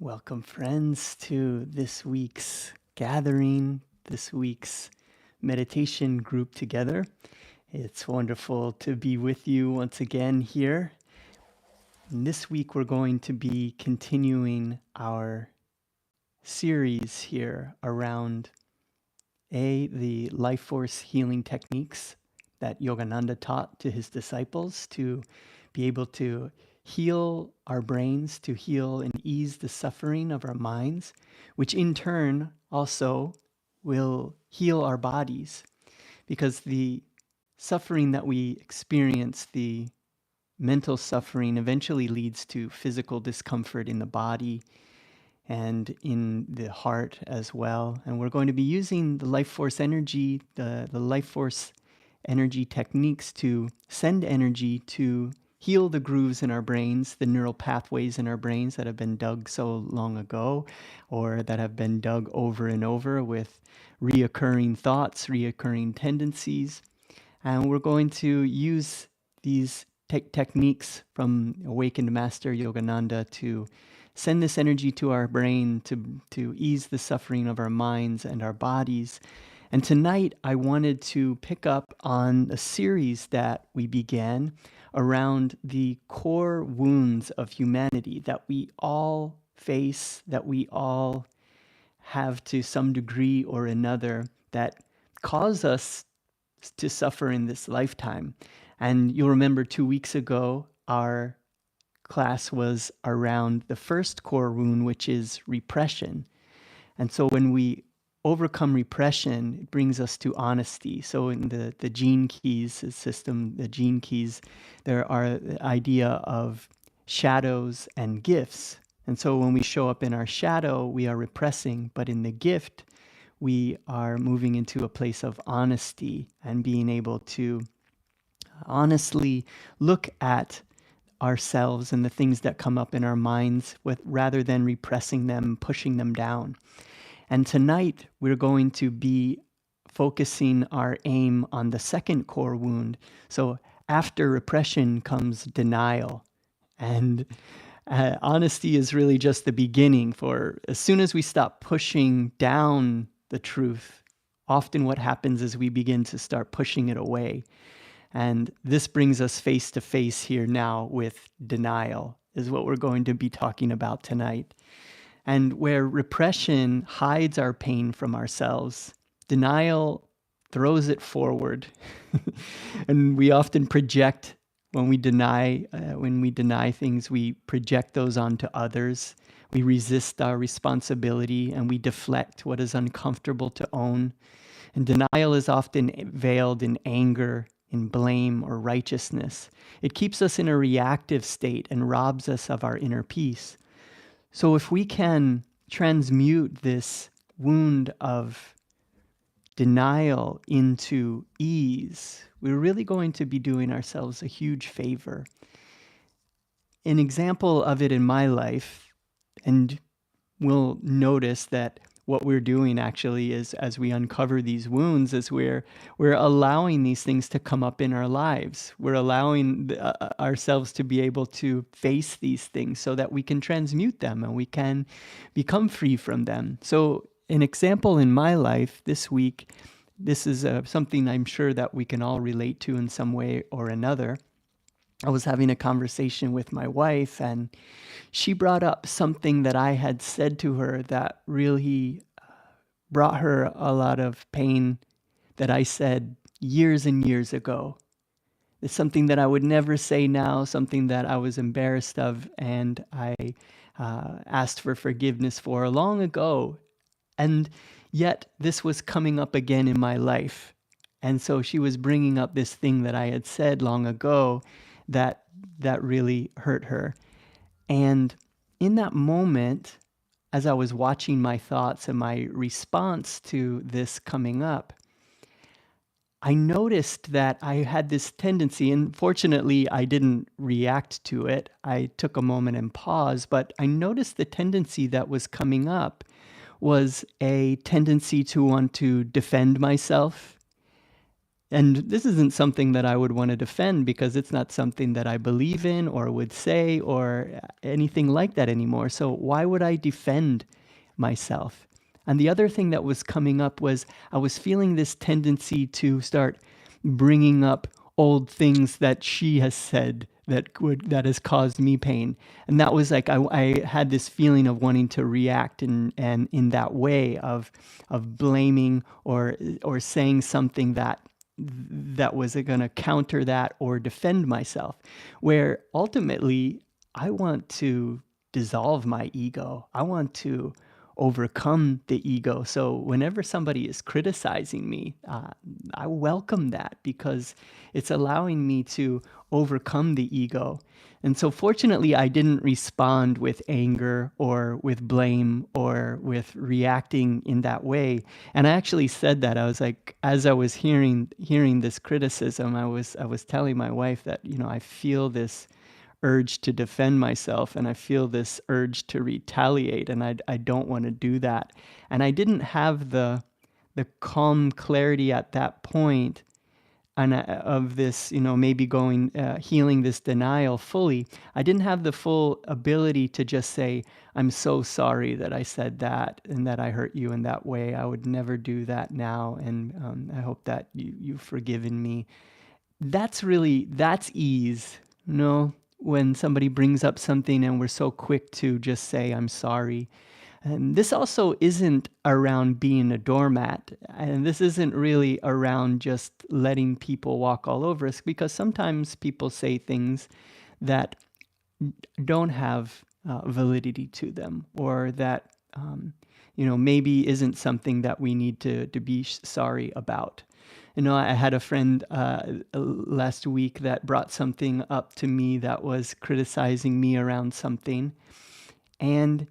Welcome, friends, to this week's gathering, this week's meditation group together. It's wonderful to be with you once again here. And this week, we're going to be continuing our series here around the life force healing techniques that Yogananda taught to his disciples to be able to heal our brains, to heal and ease the suffering of our minds, which in turn also will heal our bodies. Because the suffering that we experience, the mental suffering, eventually leads to physical discomfort in the body and in the heart as well. And we're going to be using the life force energy, the life force energy techniques to send energy to heal the grooves in our brains, the neural pathways in our brains that have been dug so long ago, or that have been dug over and over with reoccurring thoughts, reoccurring tendencies. And we're going to use these techniques from Awakened Master Yogananda to send this energy to our brain to ease the suffering of our minds and our bodies. And tonight, I wanted to pick up on a series that we began around the core wounds of humanity that we all face, that we all have to some degree or another, that cause us to suffer in this lifetime. And you'll remember 2 weeks ago, our class was around the first core wound, which is repression. And so when we overcome repression, it brings us to honesty. So in the gene keys system, the gene keys, there are the idea of shadows and gifts. And so when we show up in our shadow, we are repressing, but in the gift, we are moving into a place of honesty and being able to honestly look at ourselves and the things that come up in our minds rather than repressing them, pushing them down. And tonight, we're going to be focusing our aim on the second core wound. So after repression comes denial. And honesty is really just the beginning for as soon as we stop pushing down the truth, often what happens is we begin to start pushing it away. And this brings us face to face here now with denial, is what we're going to be talking about tonight. And where repression hides our pain from ourselves, denial throws it forward. And we often project when we deny things, we project those onto others. We resist our responsibility and we deflect what is uncomfortable to own. And denial is often veiled in anger, in blame, or righteousness. It keeps us in a reactive state and robs us of our inner peace. So if we can transmute this wound of denial into ease, we're really going to be doing ourselves a huge favor. An example of it in my life, and we'll notice that what we're doing actually is, as we uncover these wounds, is we're allowing these things to come up in our lives. We're allowing ourselves to be able to face these things so that we can transmute them and we can become free from them. So an example in my life this week, this is something I'm sure that we can all relate to in some way or another. I was having a conversation with my wife, and she brought up something that I had said to her that really brought her a lot of pain that I said years and years ago. It's something that I would never say now, something that I was embarrassed of, and I asked for forgiveness for long ago. And yet this was coming up again in my life. And so she was bringing up this thing that I had said long ago that really hurt her. And in that moment, as I was watching my thoughts and my response to this coming up, I noticed that I had this tendency, and fortunately I didn't react to it. I took a moment and paused, but I noticed the tendency that was coming up was a tendency to want to defend myself And this isn't something that I would want to defend because it's not something that I believe in or would say or anything like that anymore. So why would I defend myself? And the other thing that was coming up was I was feeling this tendency to start bringing up old things that she has said that has caused me pain. And that was like I had this feeling of wanting to react and in that way of blaming or saying something that was going to counter that or defend myself, where ultimately I want to dissolve my ego. I want to overcome the ego. So whenever somebody is criticizing me, I welcome that because it's allowing me to overcome the ego. And so fortunately, I didn't respond with anger or with blame or with reacting in that way. And I actually said that. I was like, as I was hearing this criticism, I was telling my wife that, I feel this urge to defend myself and I feel this urge to retaliate, and I don't want to do that. And I didn't have the calm clarity at that point and of this, maybe going healing this denial fully. I didn't have the full ability to just say, I'm so sorry that I said that and that I hurt you in that way. I would never do that now, and I hope that you've forgiven me. That's ease, when somebody brings up something and we're so quick to just say, I'm sorry. And this also isn't around being a doormat. And this isn't really around just letting people walk all over us, because sometimes people say things that don't have validity to them, or that, maybe isn't something that we need to be sorry about. I had a friend last week that brought something up to me that was criticizing me around something. And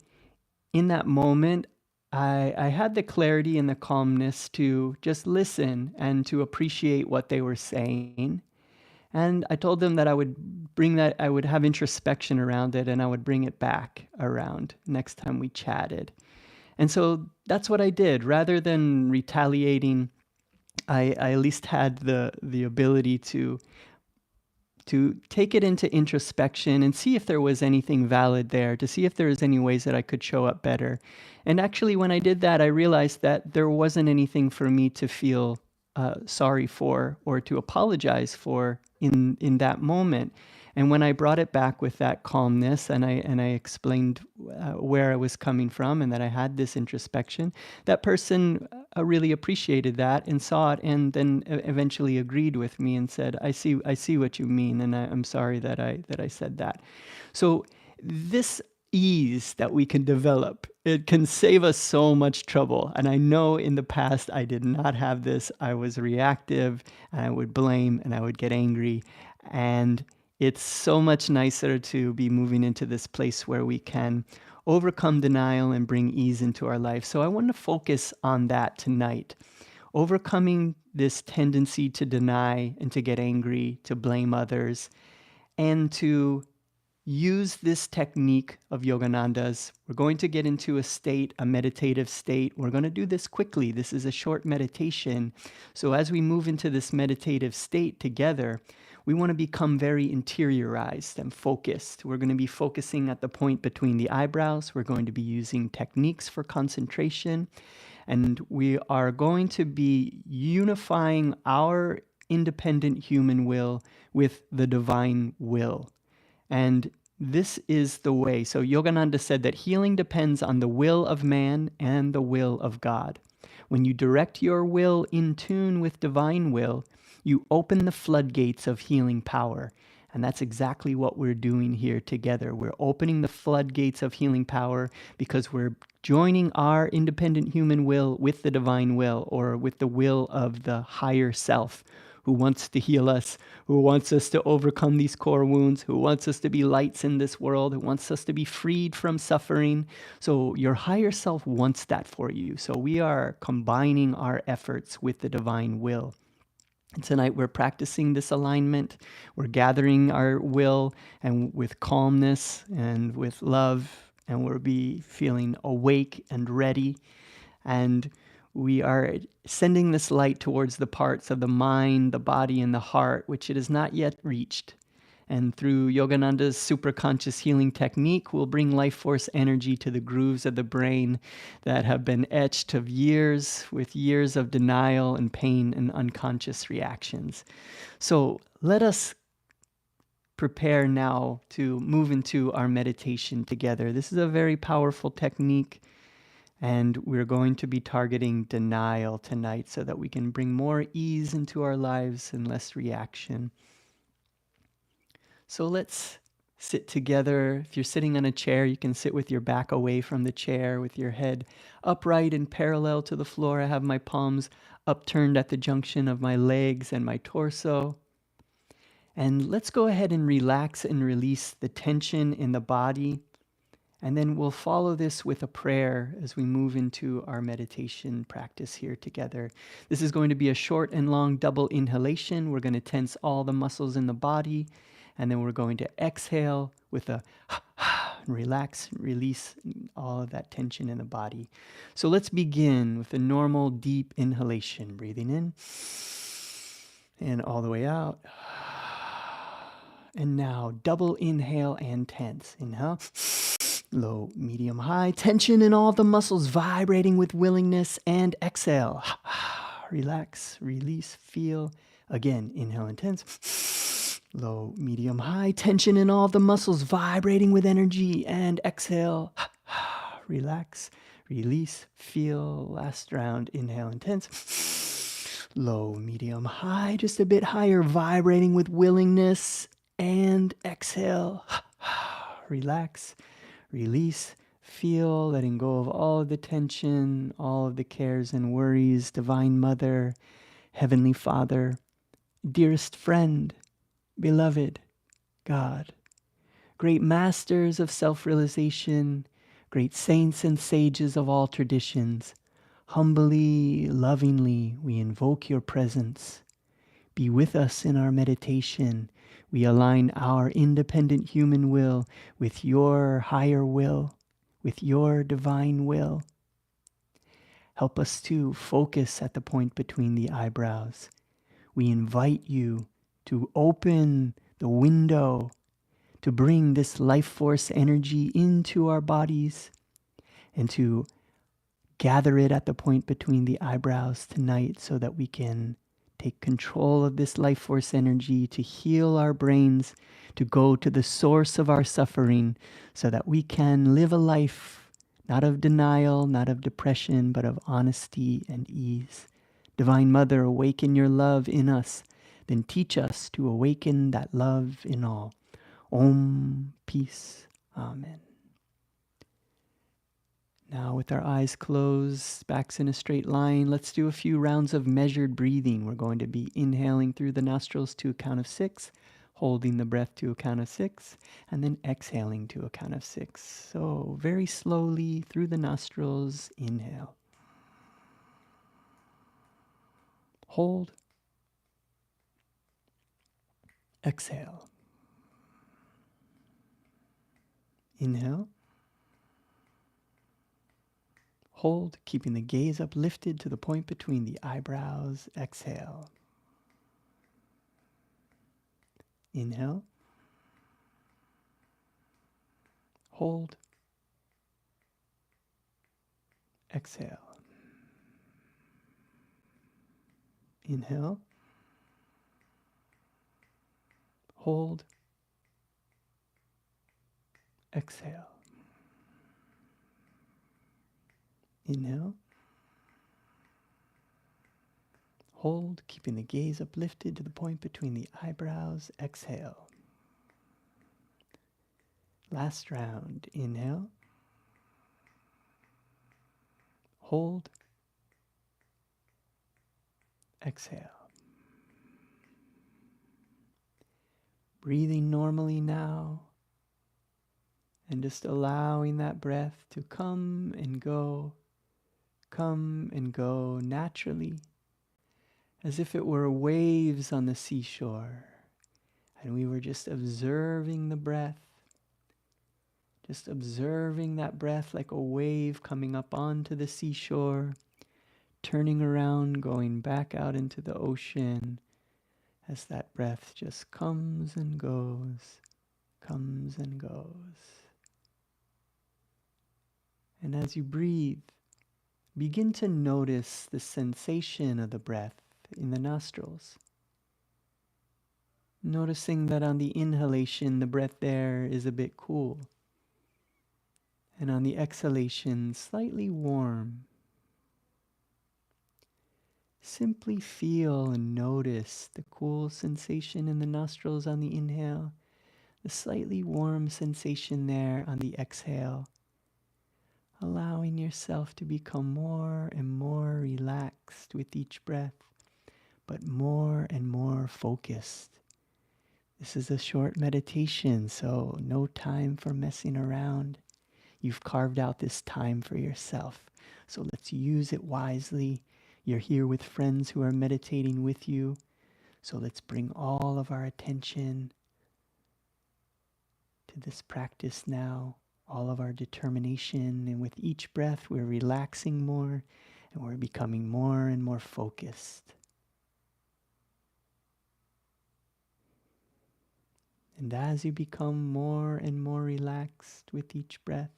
in that moment, I had the clarity and the calmness to just listen and to appreciate what they were saying. And I told them that I would have introspection around it and I would bring it back around next time we chatted. And so that's what I did. Rather than retaliating, I at least had the ability to take it into introspection and see if there was anything valid there, to see if there was any ways that I could show up better. And actually, when I did that, I realized that there wasn't anything for me to feel sorry for or to apologize for in that moment. And when I brought it back with that calmness and I explained where I was coming from and that I had this introspection, that person really appreciated that and saw it, and then eventually agreed with me and said, I see what you mean, and I'm sorry that I said that. So this ease that we can develop, it can save us so much trouble. And I know in the past I did not have this. I was reactive and I would blame and I would get angry. And it's so much nicer to be moving into this place where we can overcome denial and bring ease into our life. So I want to focus on that tonight. Overcoming this tendency to deny and to get angry, to blame others, and to use this technique of Yogananda's. We're going to get into a meditative state. We're going to do this quickly. This is a short meditation. So as we move into this meditative state together, we want to become very interiorized and focused. We're going to be focusing at the point between the eyebrows. We're going to be using techniques for concentration. And we are going to be unifying our independent human will with the divine will. And this is the way. So Yogananda said that healing depends on the will of man and the will of God. When you direct your will in tune with divine will, you open the floodgates of healing power. And that's exactly what we're doing here together. We're opening the floodgates of healing power because we're joining our independent human will with the divine will, or with the will of the higher self, who wants to heal us, who wants us to overcome these core wounds, who wants us to be lights in this world, who wants us to be freed from suffering. So your higher self wants that for you. So we are combining our efforts with the divine will. And tonight we're practicing this alignment. We're gathering our will and with calmness and with love, and we'll be feeling awake and ready. And We are sending this light towards the parts of the mind, the body, and the heart, which it has not yet reached. And through Yogananda's superconscious healing technique, we'll bring life force energy to the grooves of the brain that have been etched of years with years of denial and pain and unconscious reactions. So let us prepare now to move into our meditation together. This is a very powerful technique, and we're going to be targeting denial tonight so that we can bring more ease into our lives and less reaction. So let's sit together. If you're sitting on a chair, you can sit with your back away from the chair, with your head upright and parallel to the floor. I have my palms upturned at the junction of my legs and my torso. And let's go ahead and relax and release the tension in the body. And then we'll follow this with a prayer as we move into our meditation practice here together. This is going to be a short and long double inhalation. We're going to tense all the muscles in the body. And then we're going to exhale with a and relax, release all of that tension in the body. So let's begin with a normal deep inhalation. Breathing in and all the way out. And now double inhale and tense. Inhale, low, medium, high. Tension in all the muscles vibrating with willingness. And exhale. Relax, release, feel. Again, inhale and tense. Low, medium, high. Tension in all the muscles vibrating with energy. And exhale. Relax, release, feel. Last round. Inhale and tense. Low, medium, high. Just a bit higher, vibrating with willingness. And exhale. Relax, release, feel, letting go of all of the tension, all of the cares and worries. Divine Mother, Heavenly Father, dearest friend, beloved God, great masters of self-realization, great saints and sages of all traditions, humbly, lovingly, we invoke your presence. Be with us in our meditation. We align our independent human will with your higher will, with your divine will. Help us to focus at the point between the eyebrows. We invite you to open the window, to bring this life force energy into our bodies, and to gather it at the point between the eyebrows tonight so that we can take control of this life force energy to heal our brains, to go to the source of our suffering so that we can live a life not of denial, not of depression, but of honesty and ease. Divine Mother, awaken your love in us, then teach us to awaken that love in all. Om, peace, amen. Now with our eyes closed, backs in a straight line, let's do a few rounds of measured breathing. We're going to be inhaling through the nostrils to a count of 6, holding the breath to a count of 6, and then exhaling to a count of 6. So very slowly through the nostrils, inhale. Hold. Exhale. Inhale. Hold, keeping the gaze uplifted to the point between the eyebrows. Exhale. Inhale. Hold. Exhale. Inhale. Hold. Exhale. Inhale. Hold, keeping the gaze uplifted to the point between the eyebrows. Exhale. Last round. Inhale. Hold. Exhale. Breathing normally now, and just allowing that breath to come and go naturally, as if it were waves on the seashore, and we were just observing the breath, just observing that breath like a wave coming up onto the seashore, turning around, going back out into the ocean as that breath just comes and goes, comes and goes. And as you breathe, begin to notice the sensation of the breath in the nostrils. Noticing that on the inhalation, the breath there is a bit cool. And on the exhalation, slightly warm. Simply feel and notice the cool sensation in the nostrils on the inhale, the slightly warm sensation there on the exhale, allowing yourself to become more and more relaxed with each breath, but more and more focused. This is a short meditation, so no time for messing around. You've carved out this time for yourself, so let's use it wisely. You're here with friends who are meditating with you, so let's bring all of our attention to this practice now, all of our determination, and with each breath we're relaxing more and we're becoming more and more focused. And as you become more and more relaxed with each breath,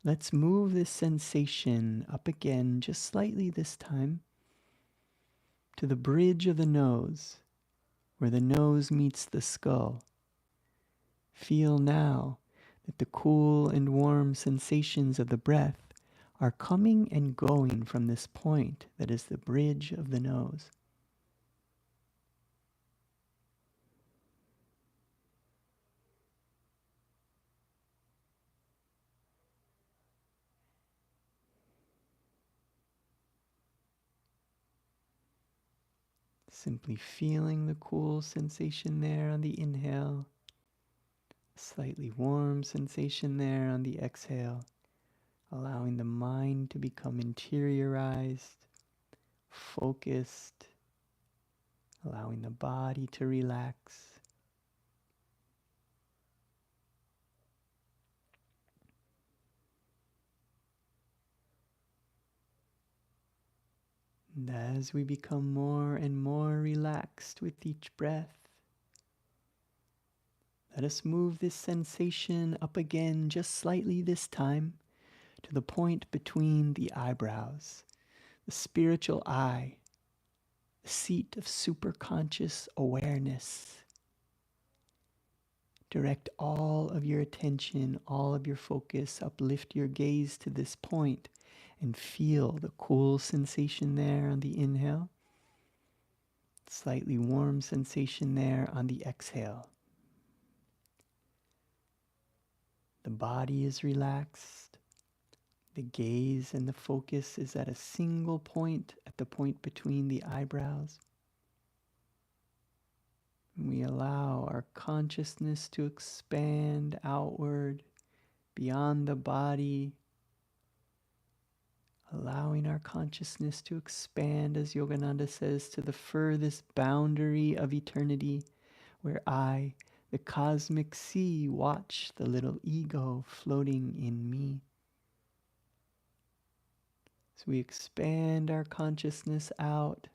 let's move this sensation up again, just slightly this time, to the bridge of the nose, where the nose meets the skull. Feel now that the cool and warm sensations of the breath are coming and going from this point that is the bridge of the nose. Simply feeling the cool sensation there on the inhale, slightly warm sensation there on the exhale, allowing the mind to become interiorized, focused, allowing the body to relax. And as we become more and more relaxed with each breath, let us move this sensation up again just slightly this time to the point between the eyebrows, the spiritual eye, the seat of superconscious awareness. Direct all of your attention, all of your focus, uplift your gaze to this point and feel the cool sensation there on the inhale, slightly warm sensation there on the exhale. The body is relaxed. The gaze and the focus is at a single point, at the point between the eyebrows. We allow our consciousness to expand outward, beyond the body, allowing our consciousness to expand, as Yogananda says, to the furthest boundary of eternity, where I, the cosmic sea, watch the little ego floating in me. So we expand our consciousness out.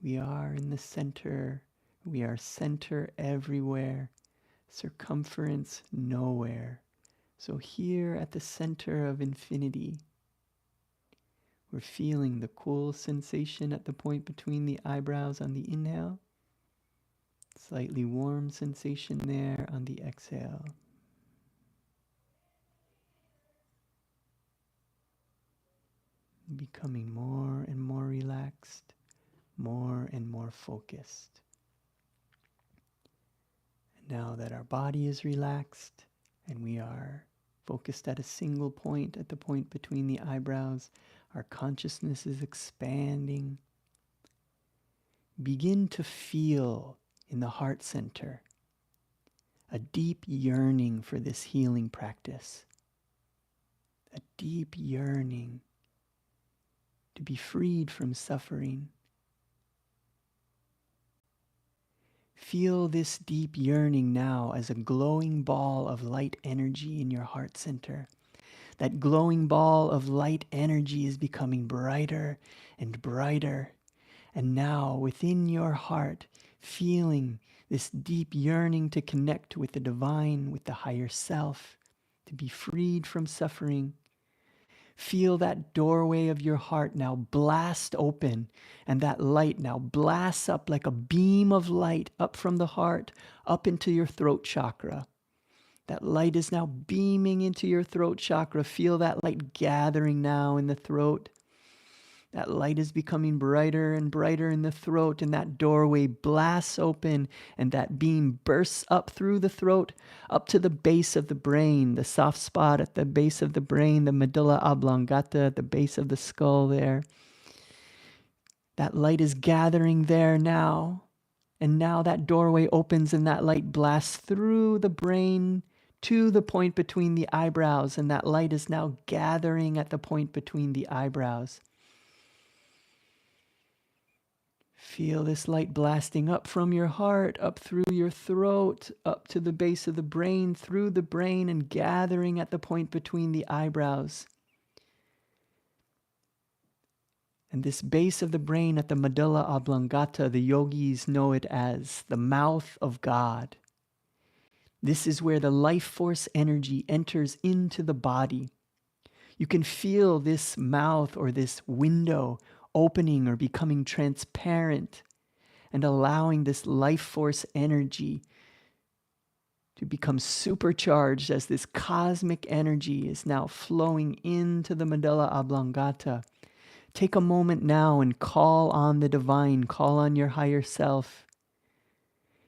We are in the center. We are center everywhere, circumference nowhere. So here at the center of infinity, we're feeling the cool sensation at the point between the eyebrows on the inhale, slightly warm sensation there on the exhale. Becoming more and more relaxed, more and more focused. And now that our body is relaxed and we are focused at a single point, at the point between the eyebrows, our consciousness is expanding. Begin to feel in the heart center a deep yearning for this healing practice. A deep yearning to be freed from suffering. Feel this deep yearning now as a glowing ball of light energy in your heart center That glowing ball of light energy is becoming brighter and brighter. And now within your heart, feeling this deep yearning to connect with the divine, with the higher self, to be freed from suffering. Feel that doorway of your heart now blast open, and that light now blasts up like a beam of light up from the heart, up into your throat chakra. That light is now beaming into your throat chakra. Feel that light gathering now in the throat. That light is becoming brighter and brighter in the throat, and that doorway blasts open, and that beam bursts up through the throat, up to the base of the brain, the soft spot at the base of the brain, the medulla oblongata at the base of the skull there. That light is gathering there now, and now that doorway opens and that light blasts through the brain to the point between the eyebrows, and that light is now gathering at the point between the eyebrows. Feel this light blasting up from your heart, up through your throat, up to the base of the brain, through the brain, and gathering at the point between the eyebrows. And this base of the brain at the medulla oblongata, the yogis know it as the mouth of God. This is where the life force energy enters into the body. You can feel this mouth or this window opening or becoming transparent and allowing this life force energy to become supercharged as this cosmic energy is now flowing into the medulla oblongata. Take a moment now and call on the divine, call on your higher self.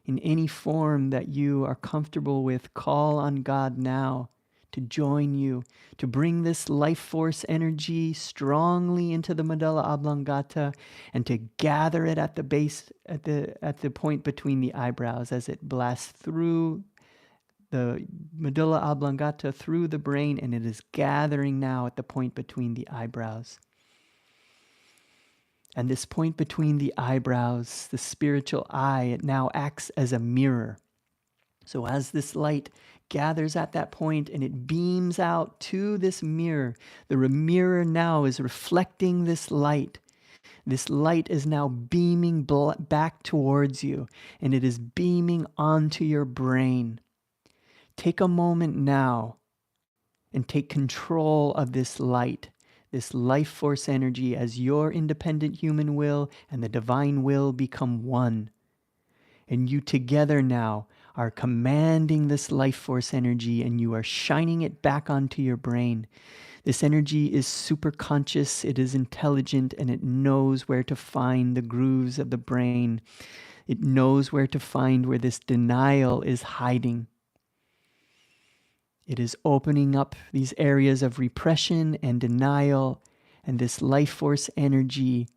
In any form that you are comfortable with, call on God now to join you, to bring this life force energy strongly into the medulla oblongata and to gather it at the base, at the point between the eyebrows as it blasts through the medulla oblongata, through the brain, and it is gathering now at the point between the eyebrows. And this point between the eyebrows, the spiritual eye, it now acts as a mirror. So as this light gathers at that point and it beams out to this mirror, the mirror now is reflecting this light. This light is now beaming back towards you, and it is beaming onto your brain. Take a moment now and take control of this light, this life force energy, as your independent human will and the divine will become one. And you together now are commanding this life force energy, and you are shining it back onto your brain. This energy is superconscious, it is intelligent, and it knows where to find the grooves of the brain. It knows where to find where this denial is hiding. It is opening up these areas of repression and denial, and this life force energy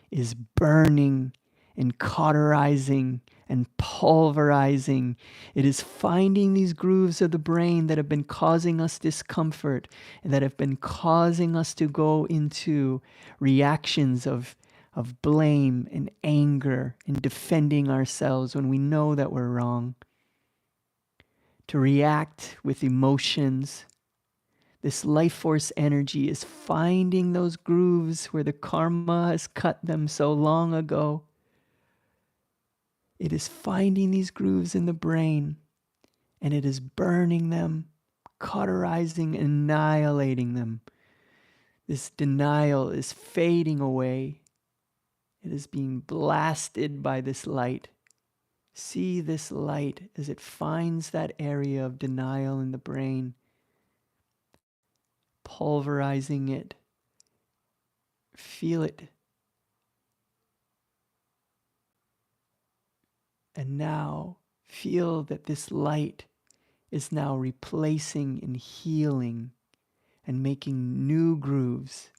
is burning and cauterizing and pulverizing. It is finding these grooves of the brain that have been causing us discomfort and that have been causing us to go into reactions of blame and anger and defending ourselves when we know that we're wrong. To react with emotions. This life force energy is finding those grooves where the karma has cut them so long ago. It is finding these grooves in the brain, and it is burning them, cauterizing, annihilating them. This denial is fading away. It is being blasted by this light. See this light as it finds that area of denial in the brain, pulverizing it. Feel it. And now feel that this light is now replacing and healing and making new grooves.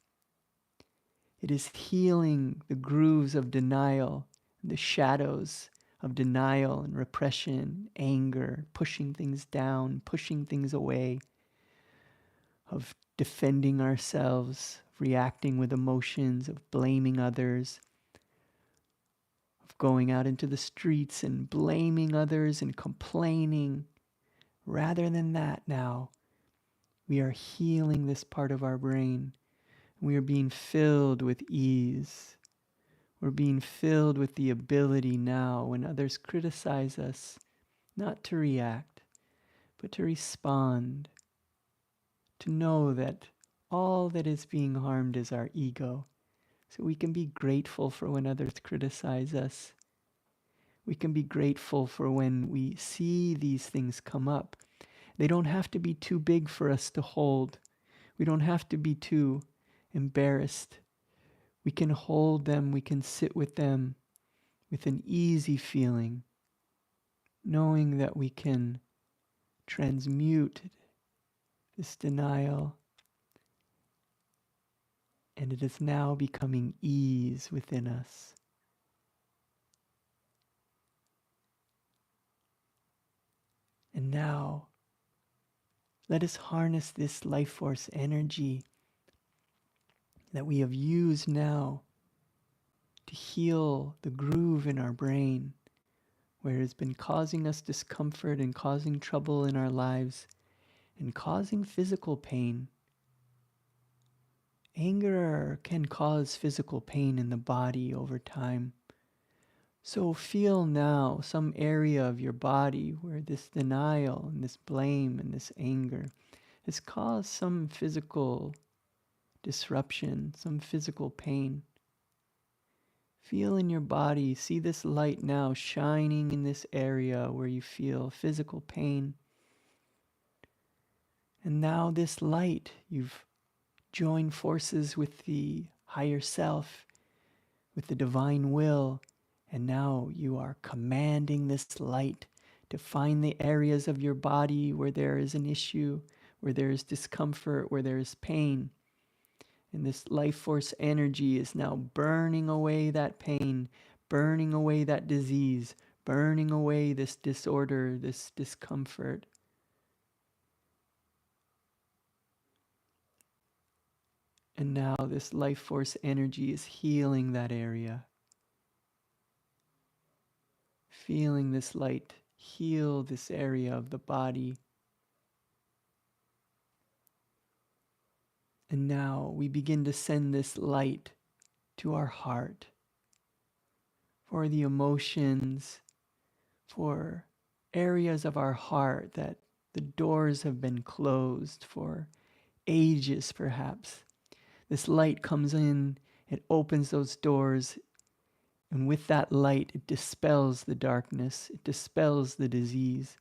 It is healing the grooves of denial, the shadows of denial and repression, anger, pushing things down, pushing things away, of defending ourselves, reacting with emotions, of blaming others, going out into the streets and blaming others and complaining. Rather than that now, We are healing this part of our brain. We are being filled with ease. We're being filled with the ability now, when others criticize us, not to react, but to respond, to know that all that is being harmed is our ego. So we can be grateful for when others criticize us. We can be grateful for when we see these things come up. They don't have to be too big for us to hold. We don't have to be too embarrassed. We can hold them, we can sit with them with an easy feeling, knowing that we can transmute this denial, and it is now becoming ease within us. And now, let us harness this life force energy that we have used now to heal the groove in our brain where it has been causing us discomfort and causing trouble in our lives and causing physical pain. Anger can cause physical pain in the body over time. So feel now some area of your body where this denial and this blame and this anger has caused some physical disruption, some physical pain. Feel in your body, see this light now shining in this area where you feel physical pain. And now this light, you've joined forces with the higher self, with the divine will, and now you are commanding this light to find the areas of your body where there is an issue, where there is discomfort, where there is pain. And this life force energy is now burning away that pain, burning away that disease, burning away this disorder, this discomfort. And now this life force energy is healing that area. Feeling this light heal this area of the body. And now we begin to send this light to our heart for the emotions, for areas of our heart that the doors have been closed for ages perhaps. This light comes in, it opens those doors, and with that light it dispels the darkness, it dispels the disease,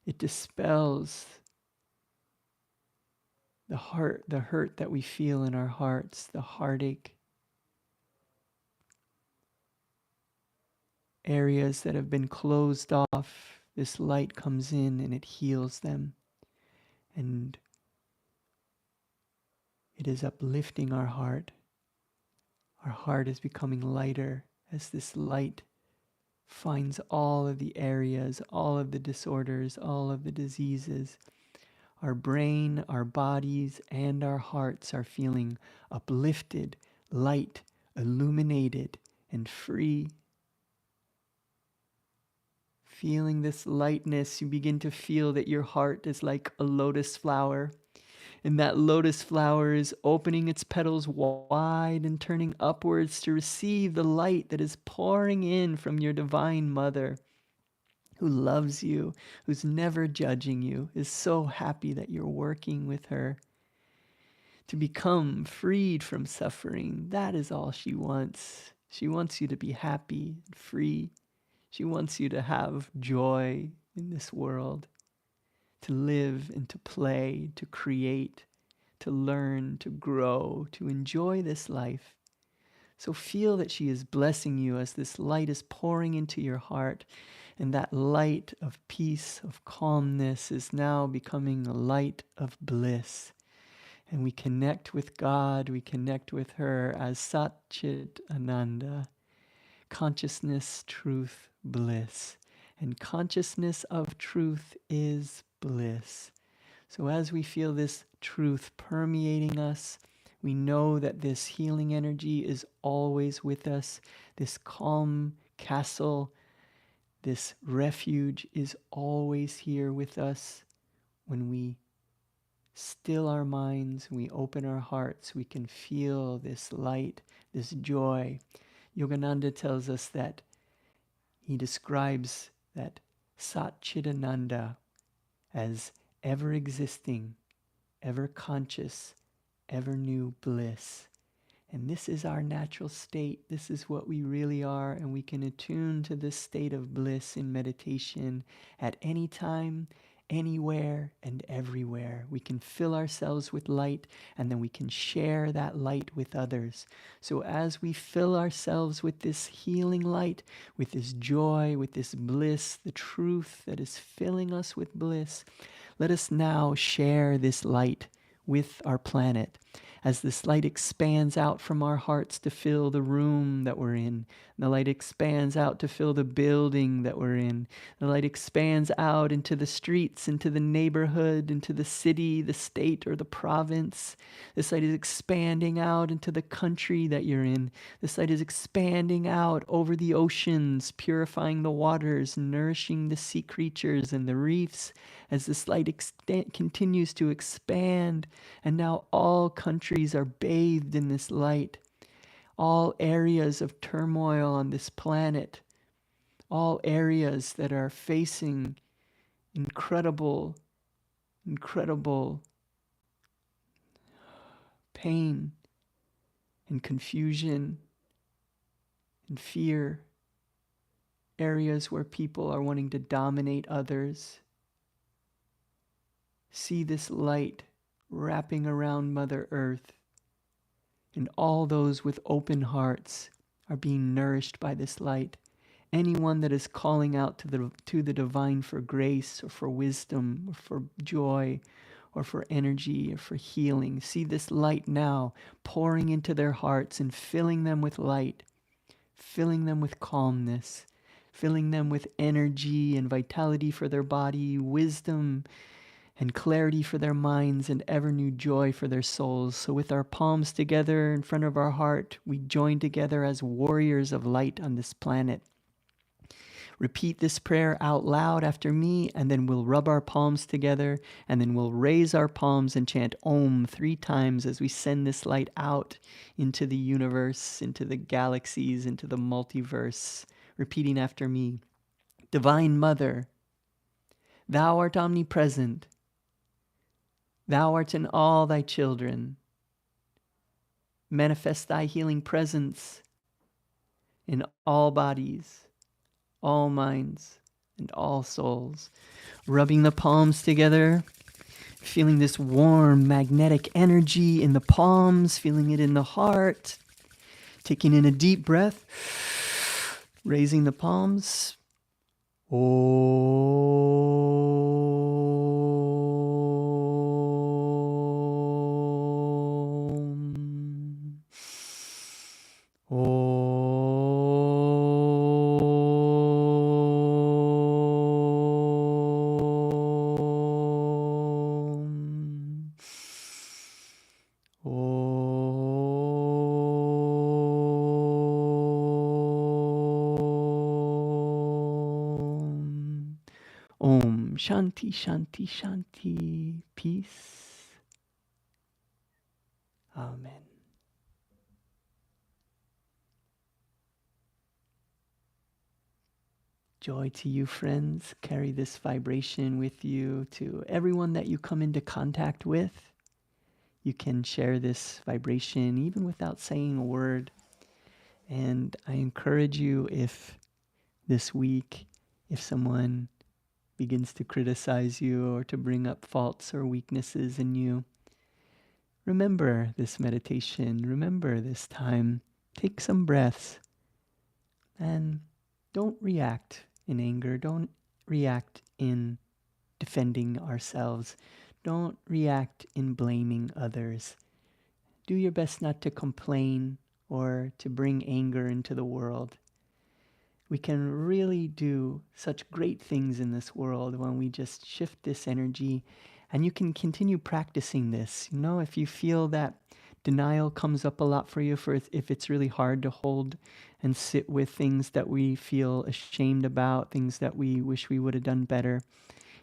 it dispels the hurt that we feel in our hearts, the heartache, areas that have been closed off. This light comes in and it heals them, and it is uplifting our heart. Our heart is becoming lighter as this light finds all of the areas, all of the disorders, all of the diseases. Our brain, our bodies, and our hearts are feeling uplifted, light, illuminated, and free. Feeling this lightness, you begin to feel that your heart is like a lotus flower. And that lotus flower is opening its petals wide and turning upwards to receive the light that is pouring in from your divine mother, who loves you, who's never judging you, is so happy that you're working with her to become freed from suffering. That is all she wants. She wants you to be happy and free. She wants you to have joy in this world, to live and to play, to create, to learn, to grow, to enjoy this life. So feel that she is blessing you as this light is pouring into your heart, and that light of peace, of calmness is now becoming a light of bliss. And we connect with God, we connect with her as Satchit Ananda, consciousness, truth, bliss. And consciousness of truth is bliss. So as we feel this truth permeating us, we know that this healing energy is always with us. This calm castle, this refuge is always here with us when we still our minds, we open our hearts, we can feel this light, this joy. Yogananda tells us that he describes that Sat Chidananda as ever existing, ever conscious, ever new bliss. And this is our natural state. This is what we really are. And we can attune to this state of bliss in meditation at any time, anywhere, and everywhere. We can fill ourselves with light, and then we can share that light with others. So as we fill ourselves with this healing light, with this joy, with this bliss, the truth that is filling us with bliss, let us now share this light with our planet. As this light expands out from our hearts to fill the room that we're in, the light expands out to fill the building that we're in, the light expands out into the streets, into the neighborhood, into the city, the state, or the province. This light is expanding out into the country that you're in. This light is expanding out over the oceans, purifying the waters, nourishing the sea creatures and the reefs. As this light continues to expand, and now all countries are bathed in this light. All areas of turmoil on this planet, all areas that are facing incredible pain and confusion and fear, areas where people are wanting to dominate others. See this light wrapping around Mother Earth, and all those with open hearts are being nourished by this light. Anyone that is calling out to the divine for grace or for wisdom or for joy or for energy or for healing, see this light now pouring into their hearts and filling them with light, filling them with calmness, filling them with energy and vitality for their body, wisdom and clarity for their minds, and ever new joy for their souls. So with our palms together in front of our heart, we join together as warriors of light on this planet. Repeat this prayer out loud after me, and then we'll rub our palms together, and then we'll raise our palms and chant Om 3 times as we send this light out into the universe, into the galaxies, into the multiverse. Repeating after me. Divine Mother, Thou art omnipresent. Thou art in all thy children. Manifest thy healing presence in all bodies, all minds, and all souls. Rubbing the palms together, feeling this warm magnetic energy in the palms, feeling it in the heart. Taking in a deep breath, raising the palms. Om Shanti Shanti Shanti. Peace. Amen. Joy to you, friends. Carry this vibration with you to everyone that you come into contact with. You can share this vibration even without saying a word. And I encourage you, if this week, if someone begins to criticize you or to bring up faults or weaknesses in you, remember this meditation, remember this time, take some breaths, and don't react in anger, don't react in defending ourselves, don't react in blaming others. Do your best not to complain or to bring anger into the world. We can really do such great things in this world when we just shift this energy, and you can continue practicing this. You know, if you feel that denial comes up a lot for you, if it's really hard to hold and sit with things that we feel ashamed about, things that we wish we would have done better,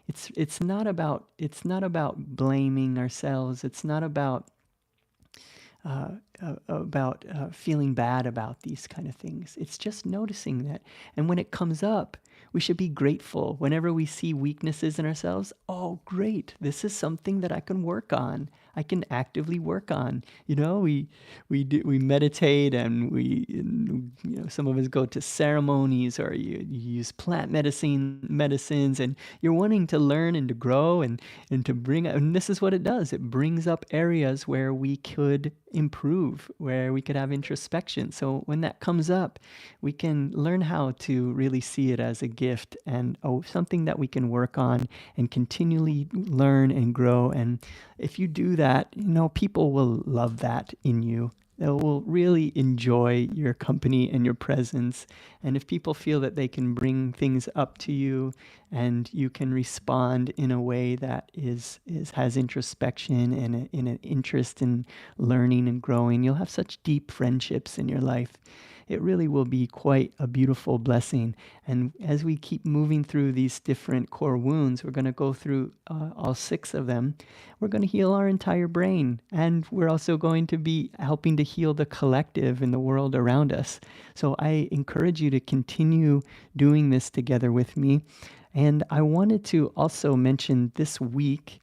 It's not about blaming ourselves. It's not about feeling bad about these kind of things. It's just noticing that. And when it comes up, we should be grateful. Whenever we see weaknesses in ourselves, oh, great, this is something that I can work on. I can actively work on. We meditate, and some of us go to ceremonies, or you use plant medicines, and you're wanting to learn and to grow and to bring, and this is what it does. It brings up areas where we could improve, where we could have introspection. So when that comes up, we can learn how to really see it as a gift and something that we can work on and continually learn and grow. And if you do that, people will love that in you. They will really enjoy your company and your presence. And if people feel that they can bring things up to you and you can respond in a way that has introspection and an interest in learning and growing, you'll have such deep friendships in your life. It really will be quite a beautiful blessing. And as we keep moving through these different core wounds, we're going to go through all 6 of them. We're going to heal our entire brain. And we're also going to be helping to heal the collective in the world around us. So I encourage you to continue doing this together with me. And I wanted to also mention this week,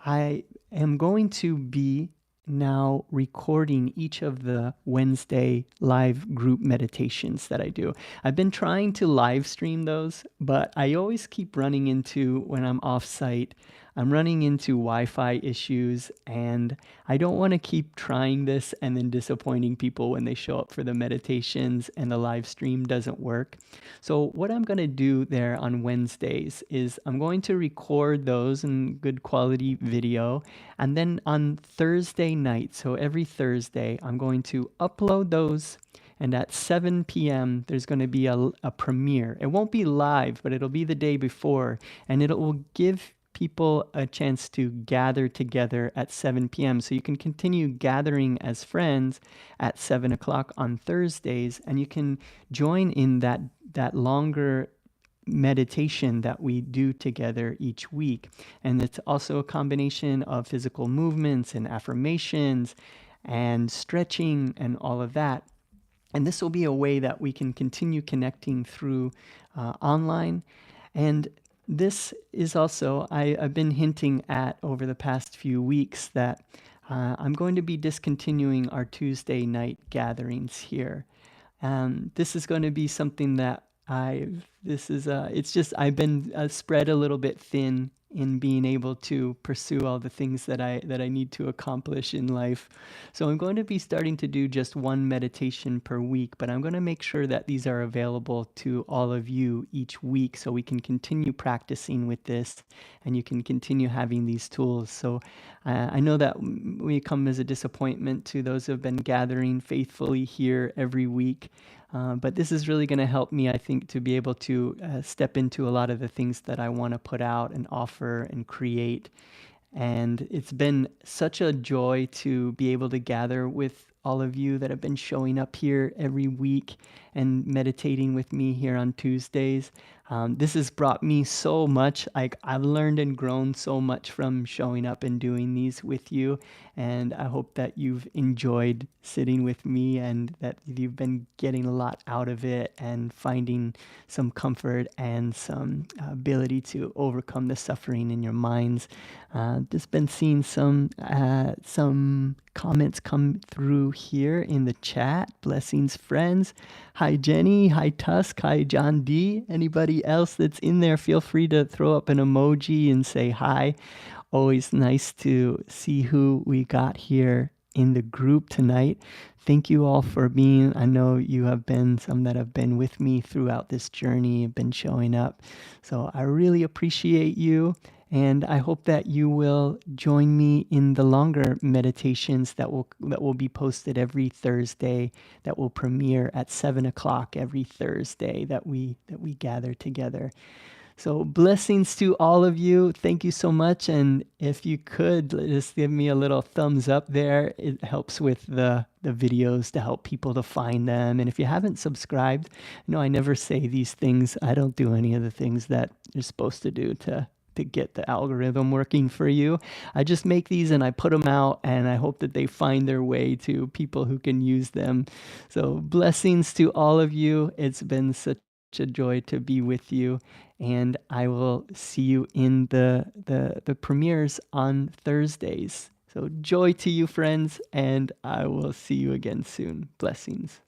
I am going to be now recording each of the Wednesday live group meditations that I do. I've been trying to live stream those, but I always keep running into, when I'm off site, I'm running into Wi-Fi issues, and I don't want to keep trying this and then disappointing people when they show up for the meditations and the live stream doesn't work. So what I'm going to do there on Wednesdays is I'm going to record those in good quality video, and then on Thursday night, so every Thursday, I'm going to upload those. And at 7 p.m., there's going to be a premiere. It won't be live, but it'll be the day before, and it will give people a chance to gather together at 7 p.m. So you can continue gathering as friends at 7 o'clock on Thursdays, and you can join in that longer meditation that we do together each week. And it's also a combination of physical movements and affirmations and stretching and all of that. And this will be a way that we can continue connecting through online. And this is also, I've been hinting at over the past few weeks that I'm going to be discontinuing our Tuesday night gatherings here. This is going to be something that I've been spread a little bit thin in being able to pursue all the things that I need to accomplish in life. So I'm going to be starting to do just one meditation per week, but I'm going to make sure that these are available to all of you each week so we can continue practicing with this and you can continue having these tools. So I know that we come as a disappointment to those who have been gathering faithfully here every week. But this is really going to help me, I think, to be able to step into a lot of the things that I want to put out and offer and create. And it's been such a joy to be able to gather with all of you that have been showing up here every week and meditating with me here on Tuesdays. This has brought me so much. I've learned and grown so much from showing up and doing these with you. And I hope that you've enjoyed sitting with me and that you've been getting a lot out of it and finding some comfort and some ability to overcome the suffering in your minds. Just been seeing some comments come through here in the chat. Blessings, friends. Hi, Jenny. Hi, Tusk. Hi, John D. Anybody else that's in there, feel free to throw up an emoji and say hi. Always nice to see who we got here in the group tonight. Thank you all for being. I know you have been some that have been with me throughout this journey, have been showing up. So I really appreciate you. And I hope that you will join me in the longer meditations that will be posted every Thursday, that will premiere at 7 o'clock every Thursday that we gather together. So blessings to all of you. Thank you so much. And if you could just give me a little thumbs up there, it helps with the videos to help people to find them. And if you haven't subscribed, no, I never say these things. I don't do any of the things that you're supposed to do to to get the algorithm working for you. I just make these and I put them out, and I hope that they find their way to people who can use them. So blessings to all of you. It's been such a joy to be with you, and I will see you in the premieres on Thursdays. So joy to you, friends, and I will see you again soon. Blessings.